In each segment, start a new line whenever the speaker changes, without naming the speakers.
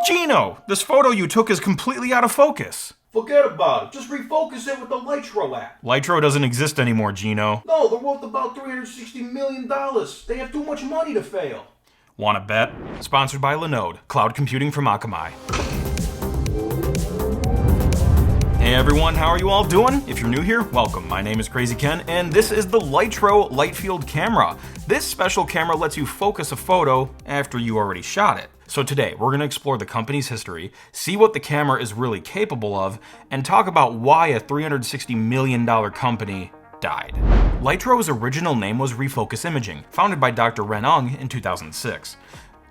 Gino, this photo you took is completely out of focus.
Forget about it. Just refocus it with the Lytro app.
Lytro doesn't exist anymore, Gino.
No, they're worth about $360 million. They have too much money to fail.
Wanna bet? Sponsored by Linode, cloud computing from Akamai. Hey everyone, how are you all doing? If you're new here, welcome. My name is Crazy Ken, and this is the Lytro Lightfield camera. This special camera lets you focus a photo after you already shot it. So today, we're going to explore the company's history, see what the camera is really capable of, and talk about why a $360 million company died. Lytro's original name was Refocus Imaging, founded by Dr. Ren Ung in 2006.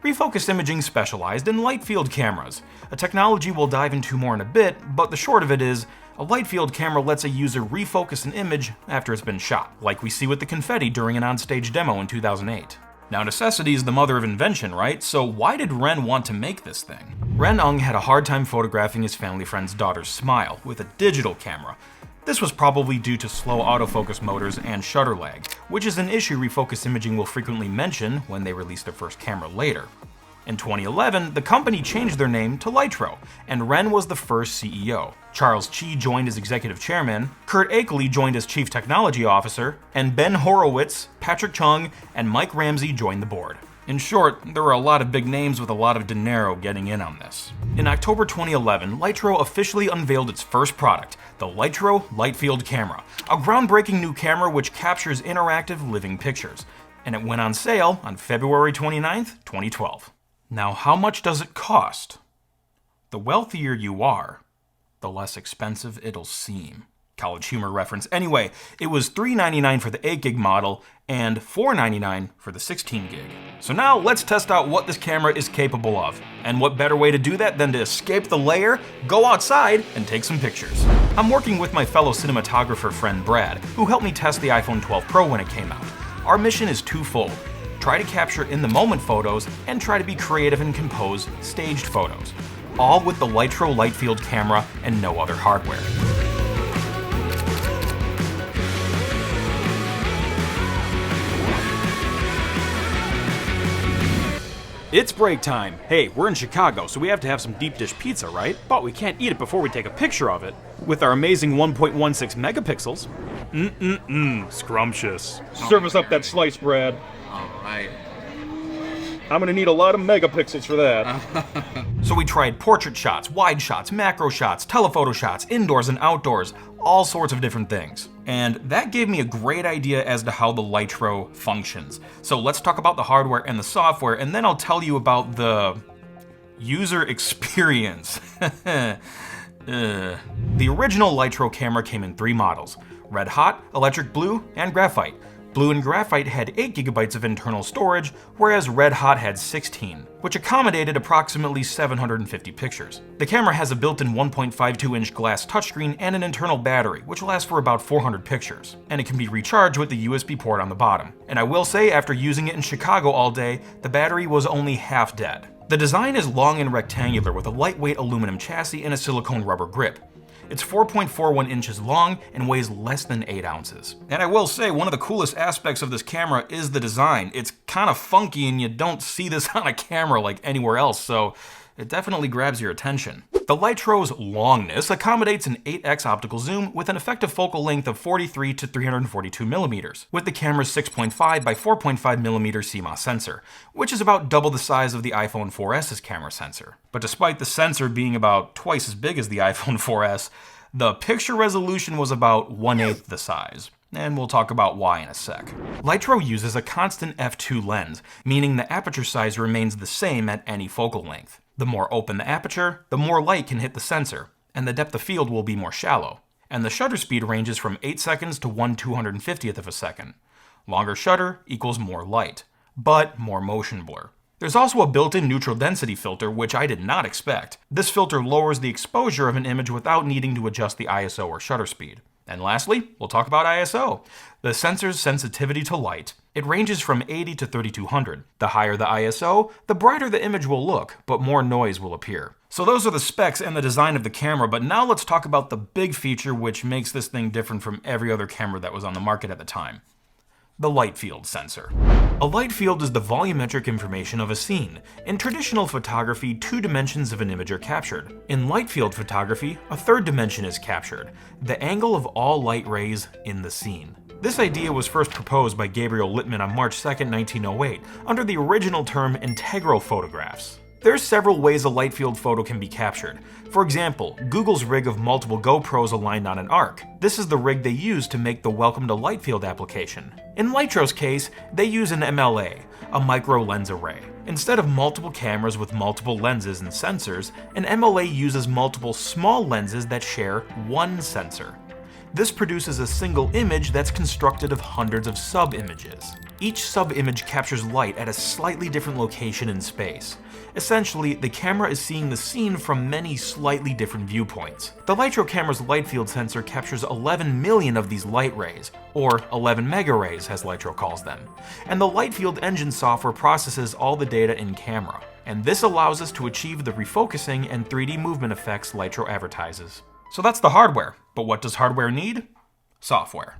Refocus Imaging specialized in light field cameras, a technology we'll dive into more in a bit, but the short of it is, a light field camera lets a user refocus an image after it's been shot, like we see with the confetti during an onstage demo in 2008. Now, necessity is the mother of invention, right? So why did Ren want to make this thing? Ren Ung had a hard time photographing his family friend's daughter's smile with a digital camera. This was probably due to slow autofocus motors and shutter lag, which is an issue Refocus Imaging will frequently mention when they release their first camera later. In 2011, the company changed their name to Lytro, and Ren was the first CEO. Charles Chi joined as executive chairman, Kurt Akeley joined as chief technology officer, and Ben Horowitz, Patrick Chung, and Mike Ramsey joined the board. In short, there were a lot of big names with a lot of dinero getting in on this. In October 2011, Lytro officially unveiled its first product, the Lytro Lightfield camera, a groundbreaking new camera which captures interactive living pictures. And it went on sale on February 29th, 2012. Now, how much does it cost? The wealthier you are, the less expensive it'll seem. College Humor reference. Anyway, it was $399 for the 8 gig model and $499 for the 16 gig. So now let's test out what this camera is capable of. And what better way to do that than to escape the lair, go outside, and take some pictures. I'm working with my fellow cinematographer friend Brad, who helped me test the iPhone 12 Pro when it came out. Our mission is twofold. Try to capture in-the-moment photos and try to be creative and compose staged photos. All with the Lytro Lightfield camera and no other hardware. It's break time. Hey, we're in Chicago, so we have to have some deep dish pizza, right? But we can't eat it before we take a picture of it. With our amazing 1.16 megapixels. Scrumptious. Serve us up that slice, Brad.
Alright.
I'm gonna need a lot of megapixels for that. So we tried portrait shots, wide shots, macro shots, telephoto shots, indoors and outdoors, all sorts of different things. And that gave me a great idea as to how the Lytro functions. So let's talk about the hardware and the software, and then I'll tell you about the user experience. The original Lytro camera came in 3 models: Red Hot, Electric Blue, and Graphite. Blue and Graphite had 8 gigabytes of internal storage, whereas Red Hot had 16, which accommodated approximately 750 pictures. The camera has a built-in 1.52-inch glass touchscreen and an internal battery, which lasts for about 400 pictures, and it can be recharged with the USB port on the bottom. And I will say, after using it in Chicago all day, the battery was only half dead. The design is long and rectangular with a lightweight aluminum chassis and a silicone rubber grip. It's 4.41 inches long and weighs less than 8 ounces. And I will say, one of the coolest aspects of this camera is the design. It's kind of funky and you don't see this on a camera like anywhere else, so it definitely grabs your attention. The Lytro's longness accommodates an 8x optical zoom with an effective focal length of 43 to 342 millimeters, with the camera's 6.5 by 4.5 millimeter CMOS sensor, which is about double the size of the iPhone 4S's camera sensor. But despite the sensor being about twice as big as the iPhone 4S, the picture resolution was about 1/8 the size. And we'll talk about why in a sec. Lytro uses a constant f2 lens, meaning the aperture size remains the same at any focal length. The more open the aperture, the more light can hit the sensor, and the depth of field will be more shallow. And the shutter speed ranges from 8 seconds to 1/250th of a second. Longer shutter equals more light, but more motion blur. There's also a built-in neutral density filter, which I did not expect. This filter lowers the exposure of an image without needing to adjust the ISO or shutter speed. And lastly, we'll talk about ISO, the sensor's sensitivity to light. It ranges from 80 to 3200. The higher the ISO, the brighter the image will look, but more noise will appear. So those are the specs and the design of the camera, but now let's talk about the big feature which makes this thing different from every other camera that was on the market at the time. The light field sensor. A light field is the volumetric information of a scene. In traditional photography, 2 dimensions of an image are captured. In light field photography, a 3rd dimension is captured, the angle of all light rays in the scene. This idea was first proposed by Gabriel Littman on March 2, 1908, under the original term integral photographs. There's several ways a light field photo can be captured. For example, Google's rig of multiple GoPros aligned on an arc. This is the rig they use to make the Welcome to Light Field application. In Lytro's case, they use an MLA, a micro lens array. Instead of multiple cameras with multiple lenses and sensors, an MLA uses multiple small lenses that share one sensor. This produces a single image that's constructed of hundreds of sub-images. Each sub-image captures light at a slightly different location in space. Essentially, the camera is seeing the scene from many slightly different viewpoints. The Lytro camera's light field sensor captures 11 million of these light rays, or 11 megarays as Lytro calls them. And the light field engine software processes all the data in camera. And this allows us to achieve the refocusing and 3D movement effects Lytro advertises. So that's the hardware. But what does hardware need? Software.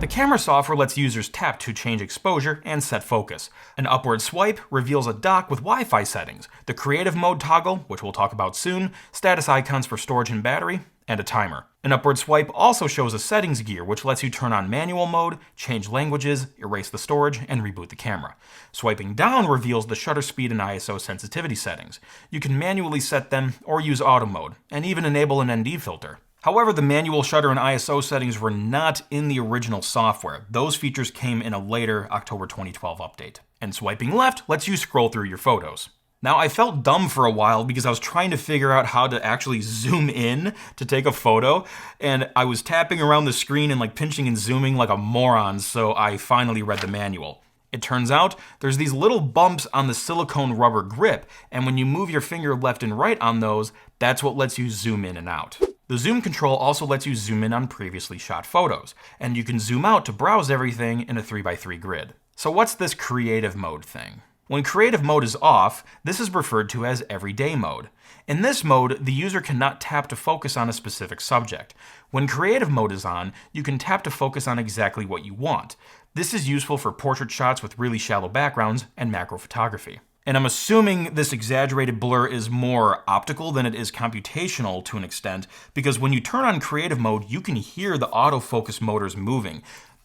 The camera software lets users tap to change exposure and set focus. An upward swipe reveals a dock with Wi-Fi settings, the creative mode toggle, which we'll talk about soon, status icons for storage and battery, and a timer. An upward swipe also shows a settings gear, which lets you turn on manual mode, change languages, erase the storage, and reboot the camera. Swiping down reveals the shutter speed and ISO sensitivity settings. You can manually set them or use auto mode, and even enable an ND filter. However, the manual shutter and ISO settings were not in the original software. Those features came in a later October 2012 update. And swiping left lets you scroll through your photos. Now, I felt dumb for a while because I was trying to figure out how to actually zoom in to take a photo, and I was tapping around the screen and pinching and zooming like a moron, so I finally read the manual. It turns out there's these little bumps on the silicone rubber grip, and when you move your finger left and right on those, that's what lets you zoom in and out. The zoom control also lets you zoom in on previously shot photos, and you can zoom out to browse everything in a 3x3 grid. So what's this creative mode thing? When creative mode is off, this is referred to as everyday mode. In this mode, the user cannot tap to focus on a specific subject. When creative mode is on, you can tap to focus on exactly what you want. This is useful for portrait shots with really shallow backgrounds and macro photography. And I'm assuming this exaggerated blur is more optical than it is computational to an extent, because when you turn on creative mode, you can hear the autofocus motors moving.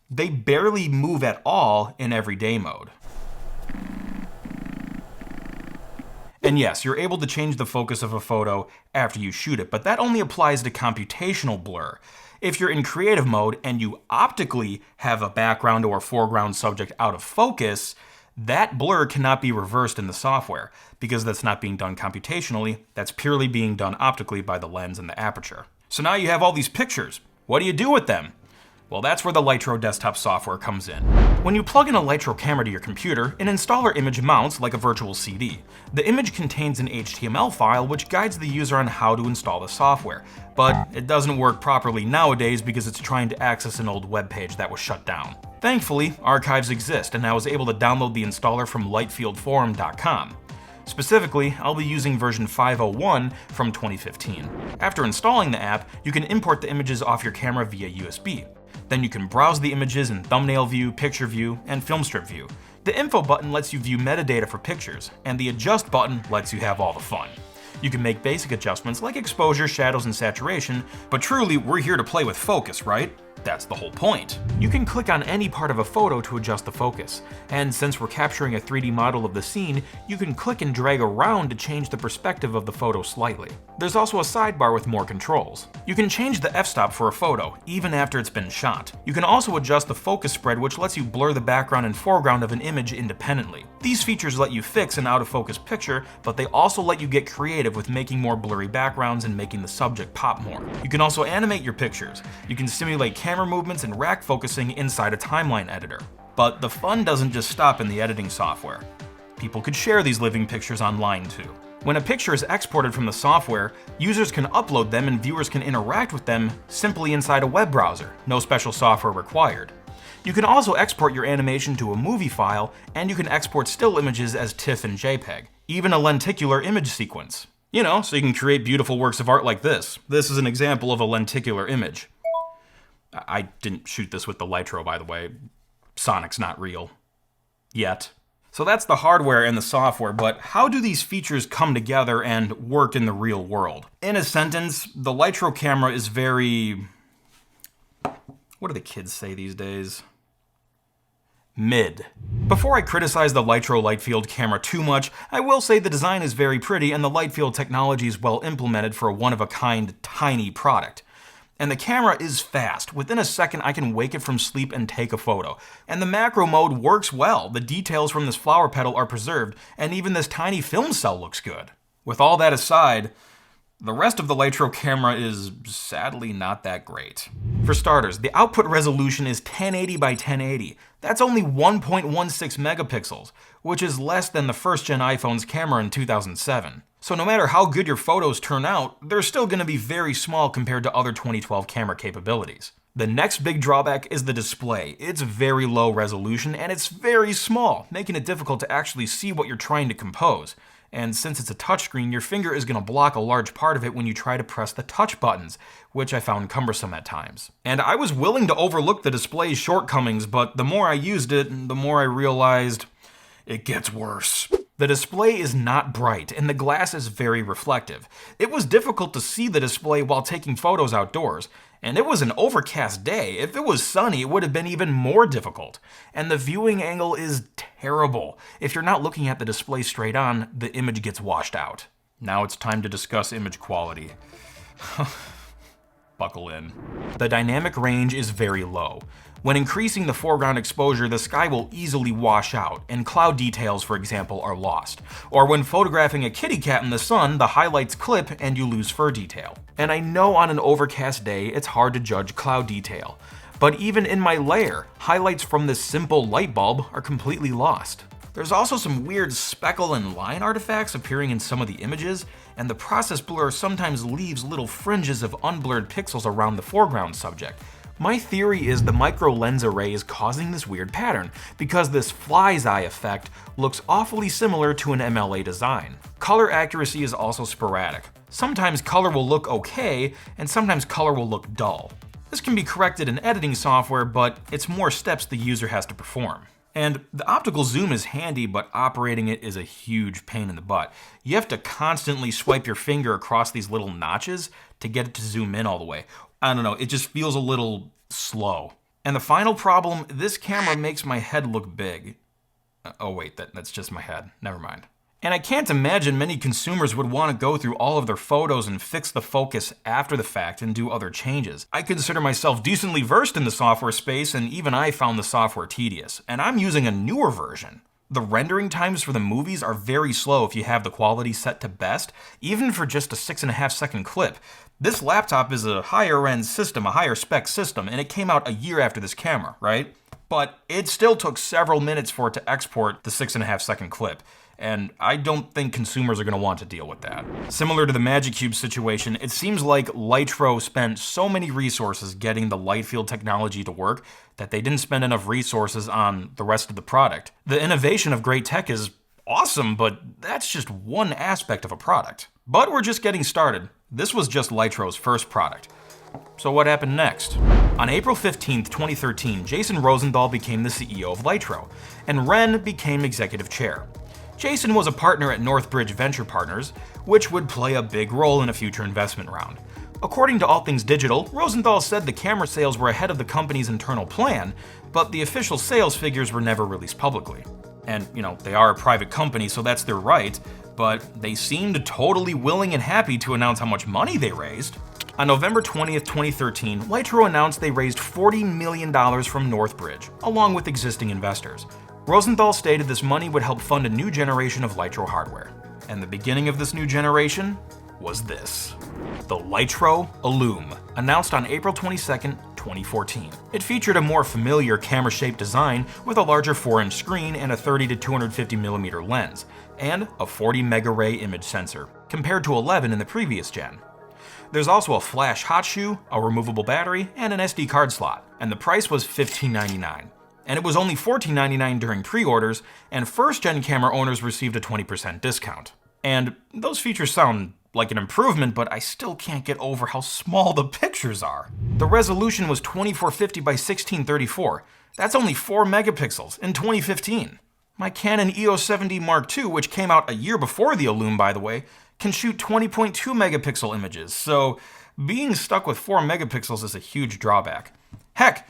They barely move at all in everyday mode. And yes, you're able to change the focus of a photo after you shoot it, but that only applies to computational blur. If you're in creative mode and you optically have a background or foreground subject out of focus, that blur cannot be reversed in the software, because that's not being done computationally, that's purely being done optically by the lens and the aperture. So now you have all these pictures. What do you do with them? Well, that's where the Lytro desktop software comes in. When you plug in a Lytro camera to your computer, an installer image mounts like a virtual CD. The image contains an HTML file which guides the user on how to install the software, but it doesn't work properly nowadays because it's trying to access an old web page that was shut down. Thankfully, archives exist, and I was able to download the installer from lightfieldforum.com. Specifically, I'll be using version 501 from 2015. After installing the app, you can import the images off your camera via USB. Then you can browse the images in thumbnail view, picture view, and film strip view. The info button lets you view metadata for pictures, and the adjust button lets you have all the fun. You can make basic adjustments like exposure, shadows, and saturation, but truly, we're here to play with focus, right? That's the whole point. You can click on any part of a photo to adjust the focus, and since we're capturing a 3D model of the scene, you can click and drag around to change the perspective of the photo slightly. There's also a sidebar with more controls. You can change the f-stop for a photo, even after it's been shot. You can also adjust the focus spread, which lets you blur the background and foreground of an image independently. These features let you fix an out-of-focus picture, but they also let you get creative with making more blurry backgrounds and making the subject pop more. You can also animate your pictures. You can simulate camera movements and rack focusing inside a timeline editor. But the fun doesn't just stop in the editing software. People could share these living pictures online too. When a picture is exported from the software, users can upload them and viewers can interact with them simply inside a web browser, no special software required. You can also export your animation to a movie file, and you can export still images as TIFF and JPEG, even a lenticular image sequence. You know, so you can create beautiful works of art like this. This is an example of a lenticular image. I didn't shoot this with the Lytro, by the way. Sonic's not real. Yet. So that's the hardware and the software, but how do these features come together and work in the real world? In a sentence, the Lytro camera is very... what do the kids say these days? Mid. Before I criticize the Lytro Lightfield camera too much, I will say the design is very pretty and the Lightfield technology is well implemented for a one-of-a-kind, tiny product. And the camera is fast. Within a second, I can wake it from sleep and take a photo. And the macro mode works well. The details from this flower petal are preserved, and even this tiny film cell looks good. With all that aside, the rest of the Lytro camera is sadly not that great. For starters, the output resolution is 1080 by 1080. That's only 1.16 megapixels, which is less than the first-gen iPhone's camera in 2007. So no matter how good your photos turn out, they're still going to be very small compared to other 2012 camera capabilities. The next big drawback is the display. It's very low resolution and it's very small, making it difficult to actually see what you're trying to compose. And since it's a touchscreen, your finger is going to block a large part of it when you try to press the touch buttons, which I found cumbersome at times. And I was willing to overlook the display's shortcomings, but the more I used it, the more I realized it gets worse. The display is not bright, and the glass is very reflective. It was difficult to see the display while taking photos outdoors, and it was an overcast day. If it was sunny, it would have been even more difficult. And the viewing angle is terrible. If you're not looking at the display straight on, the image gets washed out. Now it's time to discuss image quality. Buckle in. The dynamic range is very low. When increasing the foreground exposure, the sky will easily wash out, and cloud details, for example, are lost. Or when photographing a kitty cat in the sun, the highlights clip and you lose fur detail. And I know on an overcast day, it's hard to judge cloud detail. But even in my layer, highlights from this simple light bulb are completely lost. There's also some weird speckle and line artifacts appearing in some of the images, and the process blur sometimes leaves little fringes of unblurred pixels around the foreground subject. My theory is the micro lens array is causing this weird pattern, because this fly's eye effect looks awfully similar to an MLA design. Color accuracy is also sporadic. Sometimes color will look okay, and sometimes color will look dull. This can be corrected in editing software, but it's more steps the user has to perform. And the optical zoom is handy, but operating it is a huge pain in the butt. You have to constantly swipe your finger across these little notches to get it to zoom in all the way. I don't know, it just feels a little slow. And the final problem, this camera makes my head look big. Oh wait, that's just my head, never mind. And I can't imagine many consumers would want to go through all of their photos and fix the focus after the fact and do other changes. I consider myself decently versed in the software space, and even I found the software tedious. And I'm using a newer version. The rendering times for the movies are very slow if you have the quality set to best, even for just a 6.5 second clip. This laptop is a higher end system, a higher spec system, and it came out a year after this camera, right? But it still took several minutes for it to export the 6.5 second clip. And I don't think consumers are going to want to deal with that. Similar to the Magic Cube situation, it seems like Lytro spent so many resources getting the Lightfield technology to work that they didn't spend enough resources on the rest of the product. The innovation of great tech is awesome, but that's just one aspect of a product. But we're just getting started. This was just Lytro's first product. So what happened next? On April 15th, 2013, Jason Rosenthal became the CEO of Lytro, and Ren became executive chair. Jason was a partner at Northbridge Venture Partners, which would play a big role in a future investment round. According to All Things Digital, Rosenthal said the camera sales were ahead of the company's internal plan, but the official sales figures were never released publicly. And, they are a private company, so that's their right, but they seemed totally willing and happy to announce how much money they raised. On November 20th, 2013, Lytro announced they raised $40 million from Northbridge, along with existing investors. Rosenthal stated this money would help fund a new generation of Lytro hardware. And the beginning of this new generation was this. The Lytro Illume, announced on April 22nd, 2014. It featured a more familiar camera-shaped design with a larger 4-inch screen and a 30 to 250mm lens, and a 40 megaray image sensor, compared to 11 in the previous gen. There's also a flash hot shoe, a removable battery, and an SD card slot, and the price was $15.99. And it was only $14.99 during pre-orders, and first-gen camera owners received a 20% discount. And those features sound like an improvement, but I still can't get over how small the pictures are. The resolution was 2450 by 1634. That's only 4 megapixels in 2015. My Canon EOS 7D Mark II, which came out a year before the Illume by the way, can shoot 20.2 megapixel images, so being stuck with 4 megapixels is a huge drawback. Heck,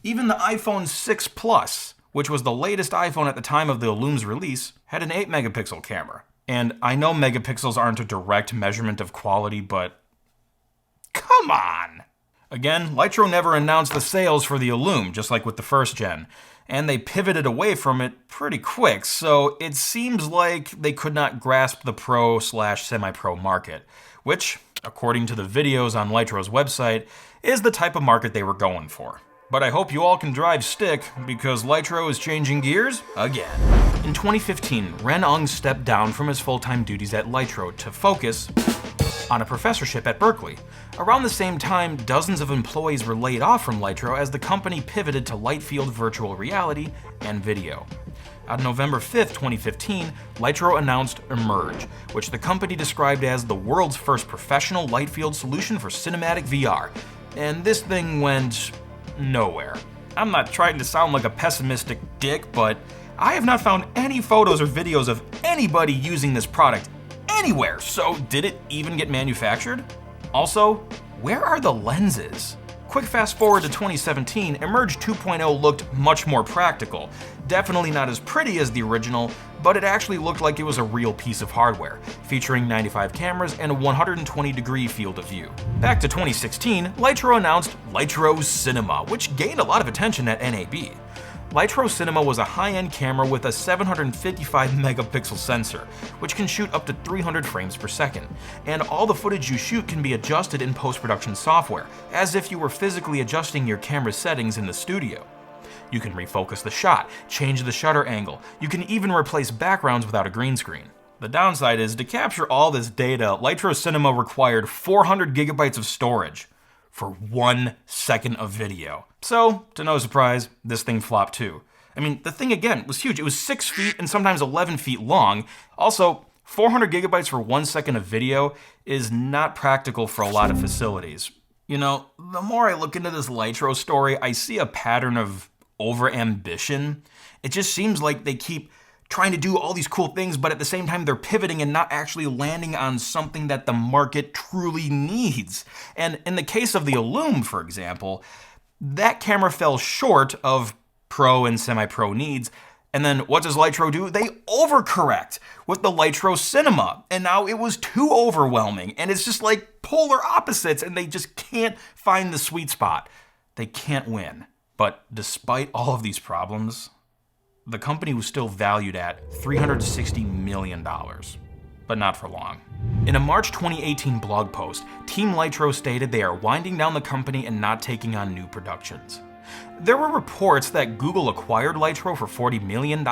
even the iPhone 6 Plus, which was the latest iPhone at the time of the Illume's release, had an 8 megapixel camera. And I know megapixels aren't a direct measurement of quality, but come on! Again, Lytro never announced the sales for the Illume, just like with the first gen, and they pivoted away from it pretty quick, so it seems like they could not grasp the pro/semi-pro market, which, according to the videos on Lytro's website, is the type of market they were going for. But I hope you all can drive stick, because Lytro is changing gears again. In 2015, Ren Ung stepped down from his full-time duties at Lytro to focus on a professorship at Berkeley. Around the same time, dozens of employees were laid off from Lytro as the company pivoted to light-field virtual reality and video. On November 5th, 2015, Lytro announced Emerge, which the company described as the world's first professional light-field solution for cinematic VR. And this thing went nowhere. I'm not trying to sound like a pessimistic dick, but I have not found any photos or videos of anybody using this product anywhere, so did it even get manufactured? Also, where are the lenses? Quick fast forward to 2017, Emerge 2.0 looked much more practical. Definitely not as pretty as the original, but it actually looked like it was a real piece of hardware, featuring 95 cameras and a 120-degree field of view. Back to 2016, Lytro announced Lytro Cinema, which gained a lot of attention at NAB. Lytro Cinema was a high-end camera with a 755 megapixel sensor, which can shoot up to 300 frames per second, and all the footage you shoot can be adjusted in post-production software, as if you were physically adjusting your camera's settings in the studio. You can refocus the shot, change the shutter angle, you can even replace backgrounds without a green screen. The downside is, to capture all this data, Lytro Cinema required 400 gigabytes of storage for 1 second of video. So, to no surprise, this thing flopped too. I mean, the thing again was huge. It was 6 feet and sometimes 11 feet long. Also, 400 gigabytes for 1 second of video is not practical for a lot of facilities. You know, the more I look into this Lytro story, I see a pattern of over-ambition. It just seems like they keep trying to do all these cool things, but at the same time they're pivoting and not actually landing on something that the market truly needs. And in the case of the Illume, for example, that camera fell short of pro and semi-pro needs. And then what does Lytro do? They overcorrect with the Lytro Cinema. And now it was too overwhelming. And it's just like polar opposites, and they just can't find the sweet spot. They can't win. But despite all of these problems, the company was still valued at $360 million. But not for long. In a March 2018 blog post, Team Lytro stated they are winding down the company and not taking on new productions. There were reports that Google acquired Lytro for $40 million,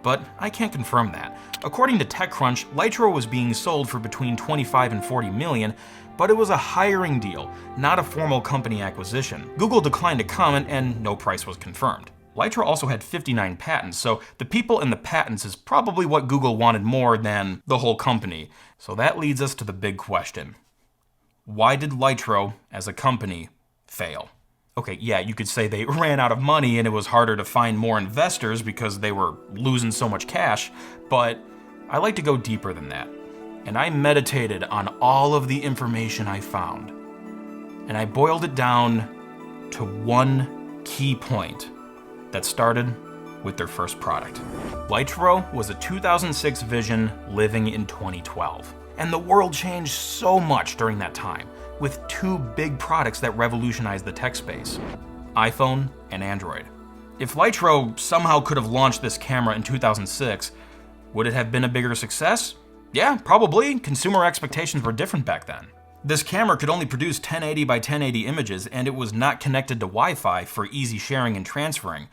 but I can't confirm that. According to TechCrunch, Lytro was being sold for between 25 and 40 million, but it was a hiring deal, not a formal company acquisition. Google declined to comment and no price was confirmed. Lytro also had 59 patents, so the people in the patents is probably what Google wanted more than the whole company. So that leads us to the big question. Why did Lytro, as a company, fail? Okay, yeah, you could say they ran out of money and it was harder to find more investors because they were losing so much cash, but I like to go deeper than that. And I meditated on all of the information I found. And I boiled it down to one key point that started with their first product. Lytro was a 2006 vision living in 2012. And the world changed so much during that time, with two big products that revolutionized the tech space: iPhone and Android. If Lytro somehow could have launched this camera in 2006, would it have been a bigger success? Yeah, probably. Consumer expectations were different back then. This camera could only produce 1080 by 1080 images, and it was not connected to Wi-Fi for easy sharing and transferring.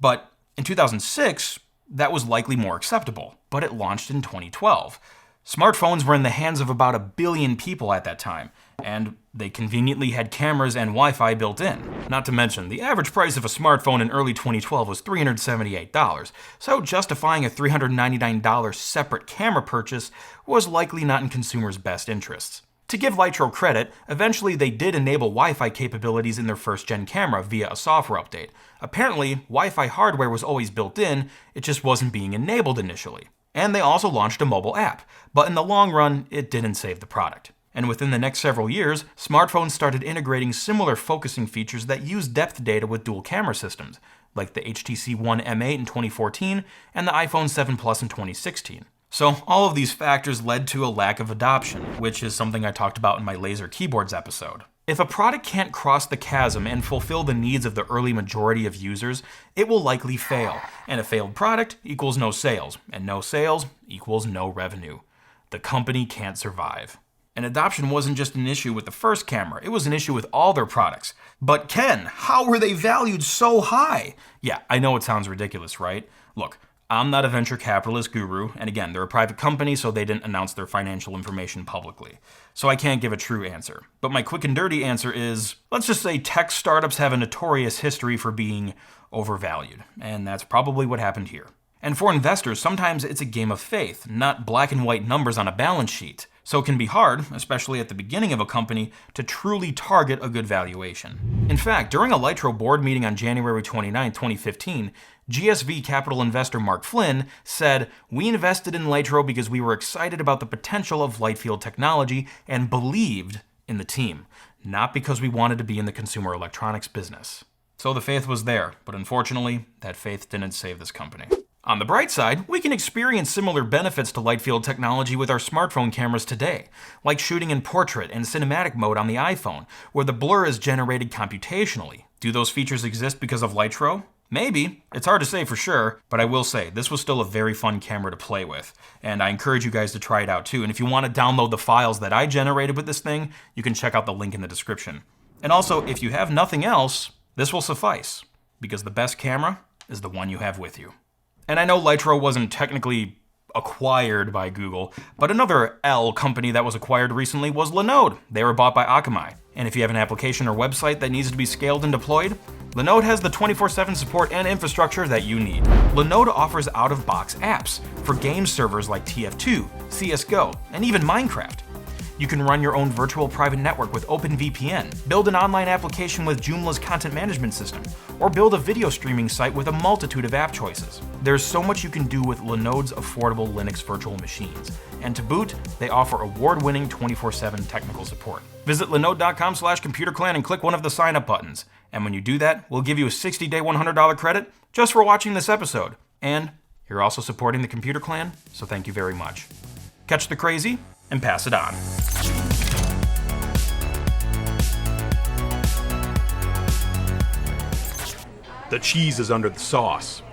But in 2006, that was likely more acceptable, but it launched in 2012. Smartphones were in the hands of about 1 billion people at that time, and they conveniently had cameras and Wi-Fi built in. Not to mention, the average price of a smartphone in early 2012 was $378, so justifying a $399 separate camera purchase was likely not in consumers' best interests. To give Lytro credit, eventually they did enable Wi-Fi capabilities in their first-gen camera via a software update. Apparently, Wi-Fi hardware was always built in, it just wasn't being enabled initially. And they also launched a mobile app, but in the long run, it didn't save the product. And within the next several years, smartphones started integrating similar focusing features that use depth data with dual camera systems, like the HTC One M8 in 2014 and the iPhone 7 Plus in 2016. So all of these factors led to a lack of adoption, which is something I talked about in my laser keyboards episode. If a product can't cross the chasm and fulfill the needs of the early majority of users, it will likely fail. And a failed product equals no sales, and no sales equals no revenue. The company can't survive. And adoption wasn't just an issue with the first camera, it was an issue with all their products. But Ken, how were they valued so high? Yeah, I know it sounds ridiculous, right? Look, I'm not a venture capitalist guru, and again, they're a private company, so they didn't announce their financial information publicly. So I can't give a true answer. But my quick and dirty answer is, let's just say tech startups have a notorious history for being overvalued, and that's probably what happened here. And for investors, sometimes it's a game of faith, not black and white numbers on a balance sheet. So it can be hard, especially at the beginning of a company, to truly target a good valuation. In fact, during a Lytro board meeting on January 29, 2015, GSV capital investor Mark Flynn said, "We invested in Lytro because we were excited about the potential of Lightfield technology and believed in the team, not because we wanted to be in the consumer electronics business." So the faith was there, but unfortunately, that faith didn't save this company. On the bright side, we can experience similar benefits to Lightfield technology with our smartphone cameras today, like shooting in portrait and cinematic mode on the iPhone, where the blur is generated computationally. Do those features exist because of Lytro? Maybe. It's hard to say for sure, but I will say, this was still a very fun camera to play with, and I encourage you guys to try it out too. And if you want to download the files that I generated with this thing, you can check out the link in the description. And also, if you have nothing else, this will suffice, because the best camera is the one you have with you. And I know Lytro wasn't technically acquired by Google, but another L company that was acquired recently was Linode. They were bought by Akamai. And if you have an application or website that needs to be scaled and deployed, Linode has the 24/7 support and infrastructure that you need. Linode offers out-of-box apps for game servers like TF2, CSGO, and even Minecraft. You can run your own virtual private network with OpenVPN, build an online application with Joomla's content management system, or build a video streaming site with a multitude of app choices. There's so much you can do with Linode's affordable Linux virtual machines. And to boot, they offer award-winning 24/7 technical support. Visit linode.com/computerclan and click one of the sign-up buttons. And when you do that, we'll give you a 60-day $100 credit just for watching this episode. And you're also supporting the Computer Clan, so thank you very much. Catch the crazy and pass it on. The cheese is under the sauce.